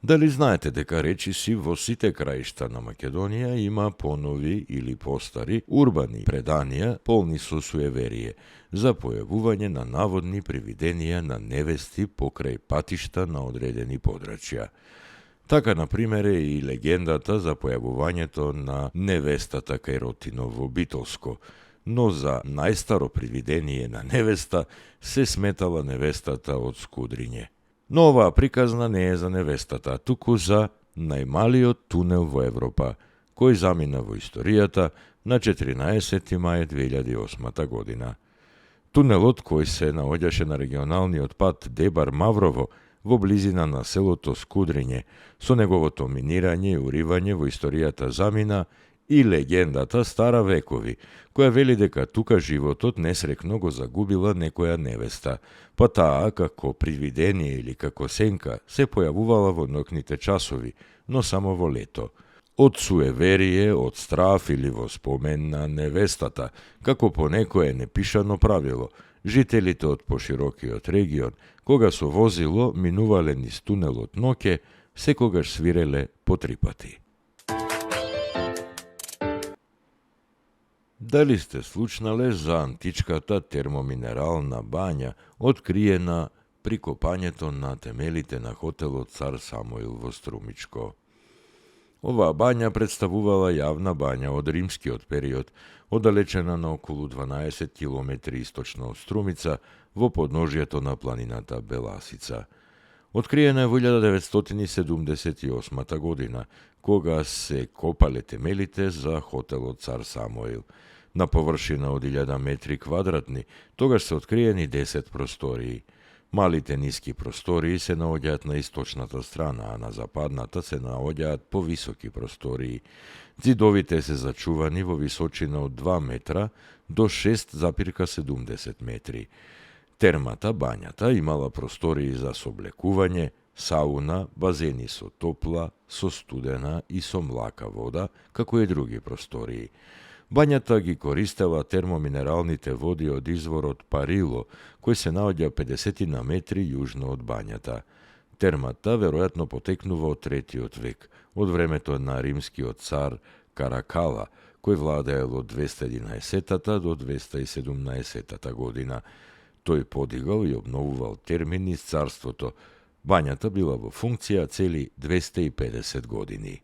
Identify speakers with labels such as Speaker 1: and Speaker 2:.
Speaker 1: Дали знаете дека речиси во сите краишта на Македонија има понови или постари урбани преданија полни со суеверие за појавување на наводни привиденија на невести покрај патишта на одредени подрачја. Така, например, е и легендата за појавувањето на невестата кај Ротино во Битолско, но за најстаро привидение на невеста се сметала невестата од Скудриње. Но оваа приказна не е за невестата, туку за најмалиот тунел во Европа, кој замина во историјата на 14. мај 2008 година. Тунелот, кој се наоѓаше на регионалниот пат Дебар-Маврово, во близина на селото Скудриње, со неговото минирање и уривање во историјата замина и легендата стара векови, која вели дека тука животот несрекно го загубила некоја невеста, па таа како привидение или како сенка се појавувала во ноќните часови, но само во лето. Од суеверие, од страф или во спомен на невестата, како по некое непишано правило, жителите од поширокиот регион, кога со возило минувале низ тунелот ноќе, секогаш свиреле по 3 пати. Дали сте слушнале за античката термоминерална бања, откриена при копањето на темелите на хотелот Цар Самуил во Струмичко? Оваа бања представувала јавна бања од римскиот период, оддалечена на околу 12 км источно од Струмица, во подножјето на планината Беласица. Откриена е во 1978 година, кога се копале темелите за хотелот Цар Самуил. На површина од 1000 метри квадратни, тогаш се откриени 10 простории. Малите ниски простории се наоѓаат на источната страна, а на западната се наоѓаат повисоки простории. Ѕидовите се зачувани во височина од 2 метра до 6,70 метри. Термата, бањата, имала простории за соблекување, сауна, базени со топла, со студена и со млака вода, како и други простории. Бањата ги користела термоминералните води од изворот Парило, кој се наоѓа 50 на метри јужно од бањата. Термата веројатно потекнува од 3. век, од времето на римскиот цар Каракала, кој владеел од 211 до 217 година. Тој подигал и обновувал термини из царството. Бањата била во функција цели 250 години.